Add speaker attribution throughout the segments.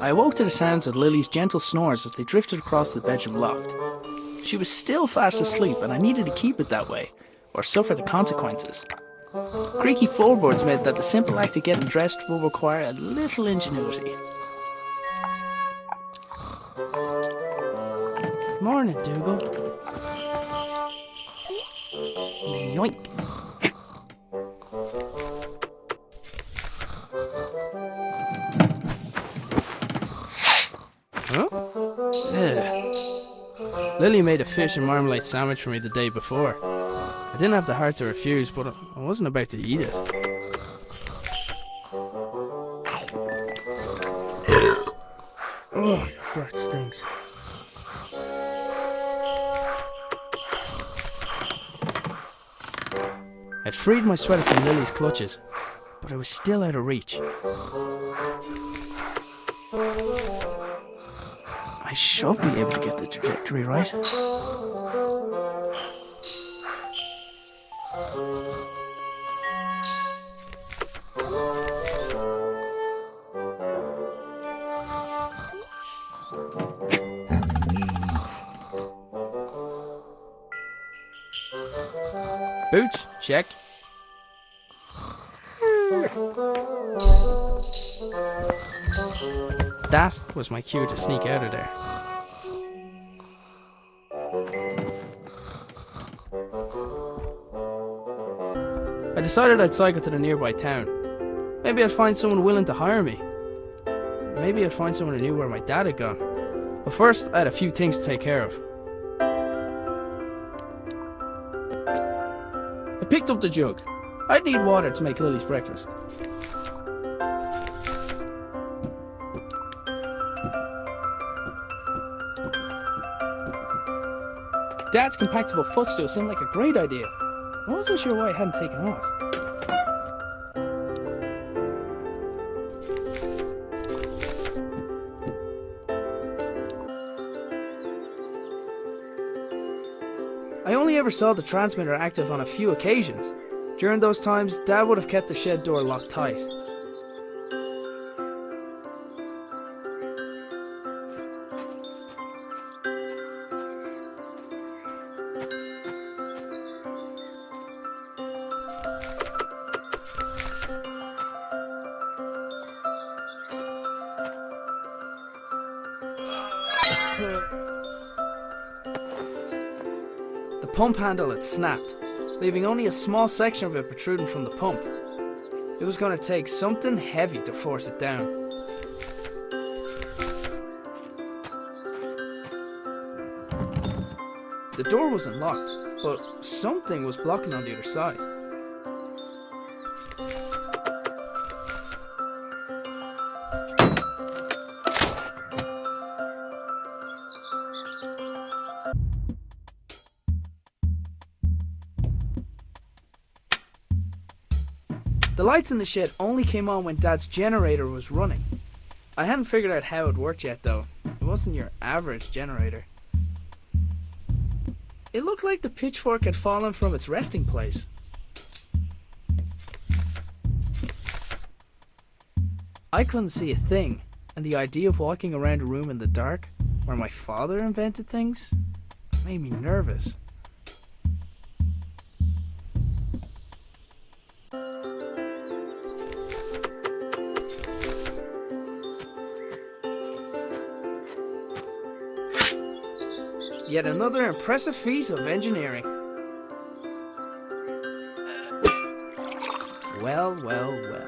Speaker 1: I awoke to the sounds of Lily's gentle snores as they drifted across the bedroom loft. She was still fast asleep, and I needed to keep it that way, or suffer the consequences. Creaky floorboards meant that the simple act of getting dressed will require a little ingenuity. Morning, Dougal. Yoink. Huh? Lily made a fish and marmalade sandwich for me the day before. I didn't have the heart to refuse, but I wasn't about to eat it. Oh, your breath stinks. I'd freed my sweater from Lily's clutches, but I was still out of reach. I should be able to get the trajectory right. Boots, check. That was my cue to sneak out of there. I decided I'd cycle to the nearby town. Maybe I'd find someone willing to hire me. Maybe I'd find someone who knew where my dad had gone. But first, I had a few things to take care of. I picked up the jug. I'd need water to make Lily's breakfast. Dad's compactable footstool seemed like a great idea. I wasn't sure why it hadn't taken off. I only ever saw the transmitter active on a few occasions. During those times, Dad would have kept the shed door locked tight. The pump handle had snapped, leaving only a small section of it protruding from the pump. It was going to take something heavy to force it down. The door wasn't locked, but something was blocking on the other side. The lights in the shed only came on when Dad's generator was running. I hadn't figured out how it worked yet though. It wasn't your average generator. It looked like the pitchfork had fallen from its resting place. I couldn't see a thing, and the idea of walking around a room in the dark, where my father invented things, made me nervous. Yet another impressive feat of engineering. Well, well, well.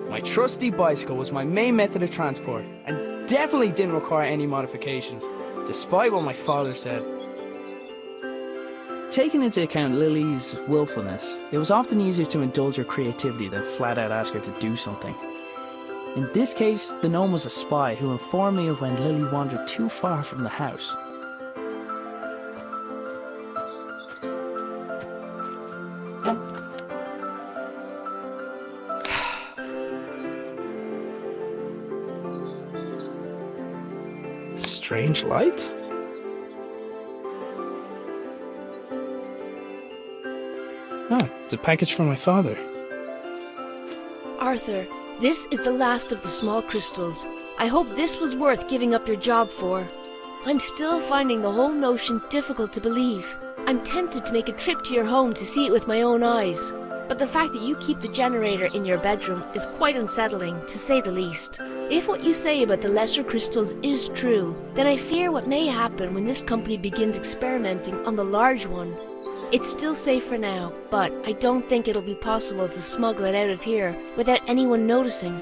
Speaker 1: My trusty bicycle was my main method of transport and definitely didn't require any modifications, despite what my father said. Taking into account Lily's willfulness, it was often easier to indulge her creativity than flat out ask her to do something. In this case, the gnome was a spy who informed me of when Lily wandered too far from the house. Strange lights? Ah, it's a package from my father.
Speaker 2: Arthur, this is the last of the small crystals. I hope this was worth giving up your job for. I'm still finding the whole notion difficult to believe. I'm tempted to make a trip to your home to see it with my own eyes. But the fact that you keep the generator in your bedroom is quite unsettling, to say the least. If what you say about the lesser crystals is true, then I fear what may happen when this company begins experimenting on the large one. It's still safe for now, but I don't think it'll be possible to smuggle it out of here without anyone noticing.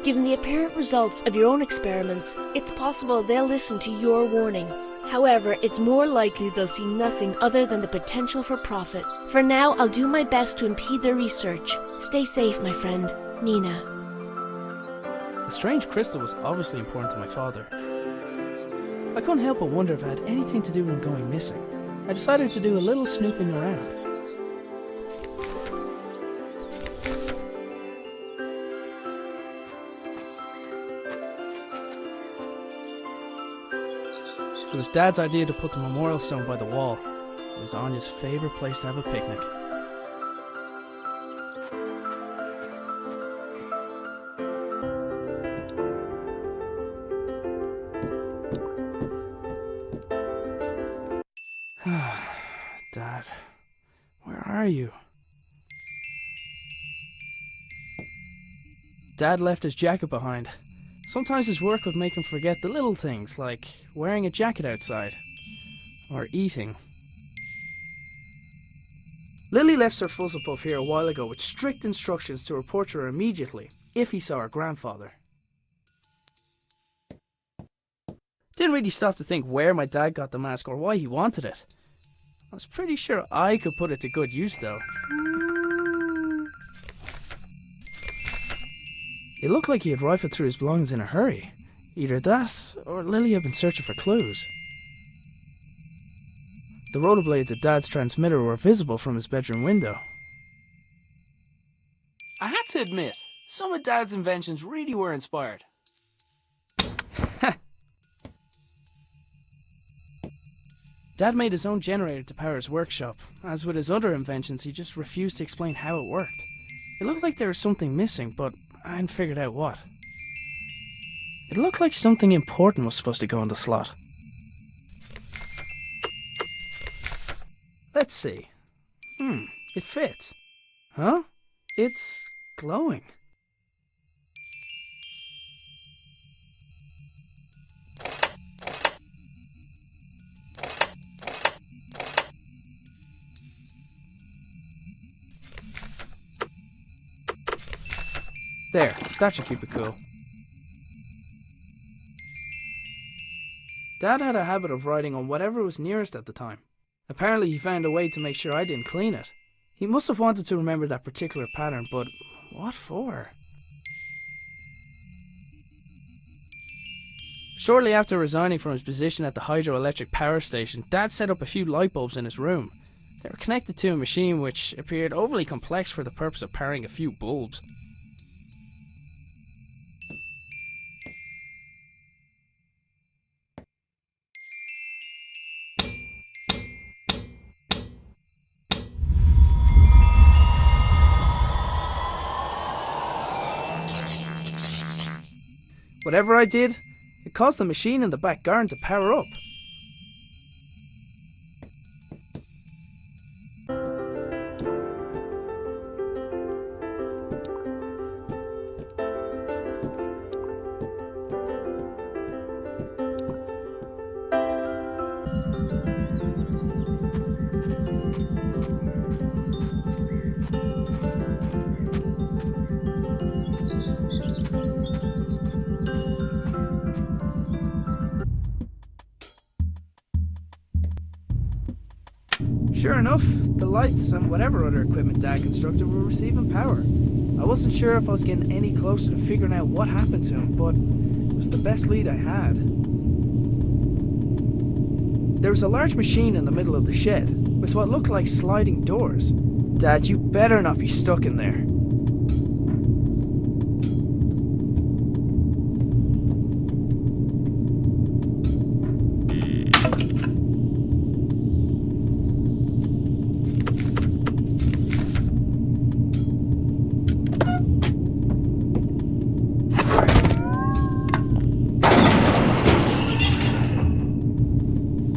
Speaker 2: Given the apparent results of your own experiments, it's possible they'll listen to your warning. However, it's more likely they'll see nothing other than the potential for profit. For now, I'll do my best to impede their research. Stay safe, my friend. Nina.
Speaker 1: The strange crystal was obviously important to my father. I couldn't help but wonder if it had anything to do with him going missing. I decided to do a little snooping around. It was Dad's idea to put the memorial stone by the wall. It was Anya's favourite place to have a picnic. Dad, where are you? Dad left his jacket behind. Sometimes his work would make him forget the little things, like wearing a jacket outside, or eating. Lily left Sir Fuzzlepuff here a while ago with strict instructions to report to her immediately, if he saw her grandfather. Didn't really stop to think where my dad got the mask or why he wanted it. I was pretty sure I could put it to good use though. It looked like he had rifled through his belongings in a hurry. Either that, or Lily had been searching for clues. The rotor blades of Dad's transmitter were visible from his bedroom window. I had to admit, some of Dad's inventions really were inspired. Dad made his own generator to power his workshop. As with his other inventions, he just refused to explain how it worked. It looked like there was something missing, but I hadn't figured out what. It looked like something important was supposed to go in the slot. Let's see. It fits. Huh? It's glowing. There, that should keep it cool. Dad had a habit of writing on whatever was nearest at the time. Apparently he found a way to make sure I didn't clean it. He must have wanted to remember that particular pattern, but what for? Shortly after resigning from his position at the hydroelectric power station, Dad set up a few light bulbs in his room. They were connected to a machine which appeared overly complex for the purpose of powering a few bulbs. Whatever I did, it caused the machine in the back garden to power up. Sure enough, the lights and whatever other equipment Dad constructed were receiving power. I wasn't sure if I was getting any closer to figuring out what happened to him, but it was the best lead I had. There was a large machine in the middle of the shed, with what looked like sliding doors. Dad, you better not be stuck in there.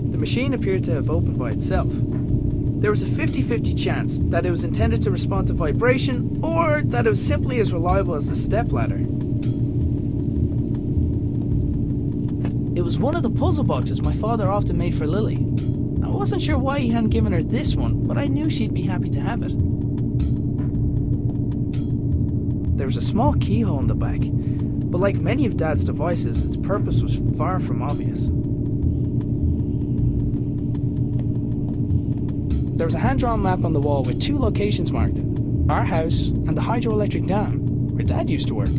Speaker 1: The machine appeared to have opened by itself. There was a 50-50 chance that it was intended to respond to vibration, or that it was simply as reliable as the stepladder. It was one of the puzzle boxes my father often made for Lily. I wasn't sure why he hadn't given her this one, but I knew she'd be happy to have it. There was a small keyhole in the back, but like many of Dad's devices, its purpose was far from obvious. There was a hand-drawn map on the wall with 2 locations marked: our house and the hydroelectric dam, where Dad used to work.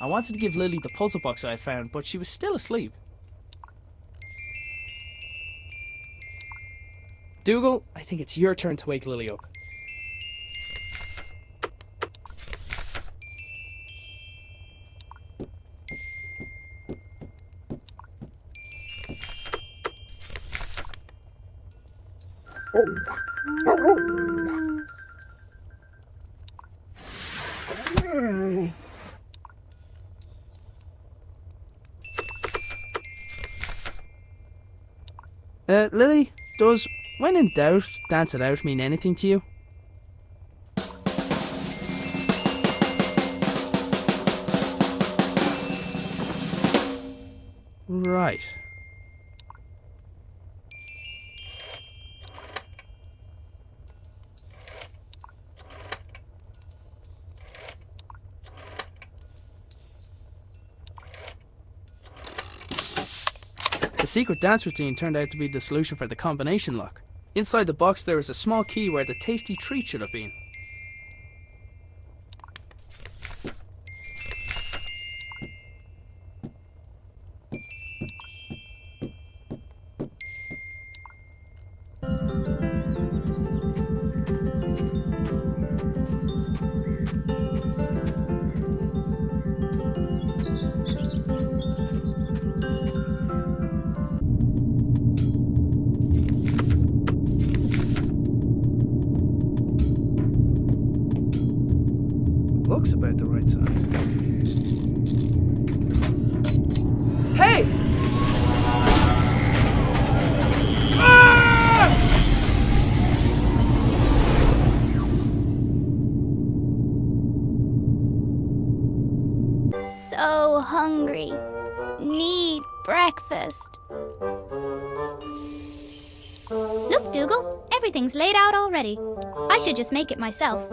Speaker 1: I wanted to give Lily the puzzle box I had found, but she was still asleep. Dougal, I think it's your turn to wake Lily up. Lily, does "when in doubt, dance it out" mean anything to you? Right. The secret dance routine turned out to be the solution for the combination lock. Inside the box there was a small key where the tasty treat should have been. Looks about the right size. Hey! Ah!
Speaker 3: So hungry. Need breakfast. Look, Dougal, everything's laid out already. I should just make it myself.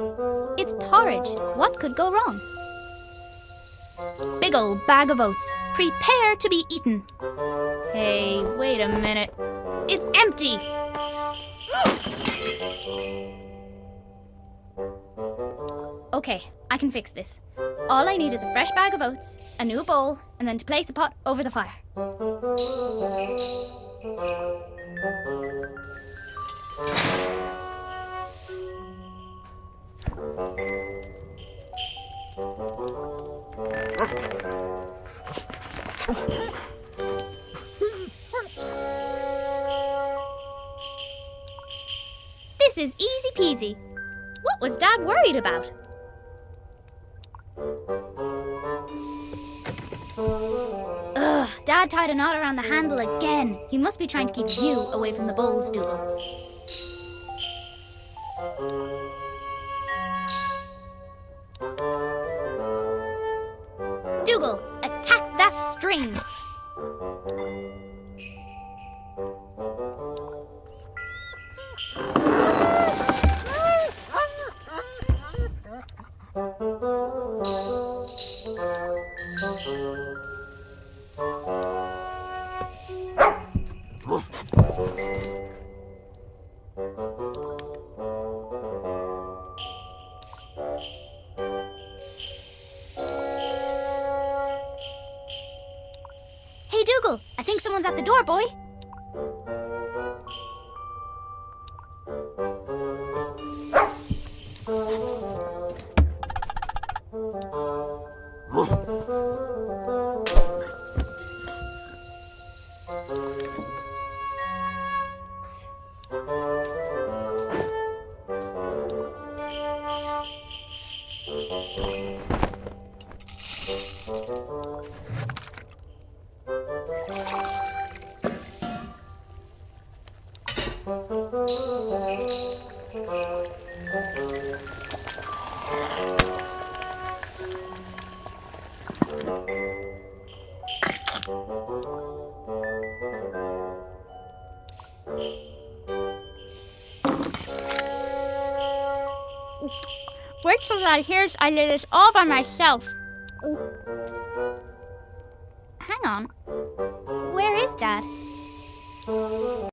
Speaker 3: It's porridge. What could go wrong? Big old bag of oats. Prepare to be eaten. Hey, wait a minute. It's empty! Okay, I can fix this. All I need is a fresh bag of oats, a new bowl, and then to place a pot over the fire. This is easy peasy. What was Dad worried about? Ugh, Dad tied a knot around the handle again. He must be trying to keep you away from the bowls, Dougal. Dougal, attack that string! Hey, Dougal, I think someone's at the door, boy.
Speaker 4: Wait till Dad hears I did this all by myself.
Speaker 3: Hang on. Where is Dad?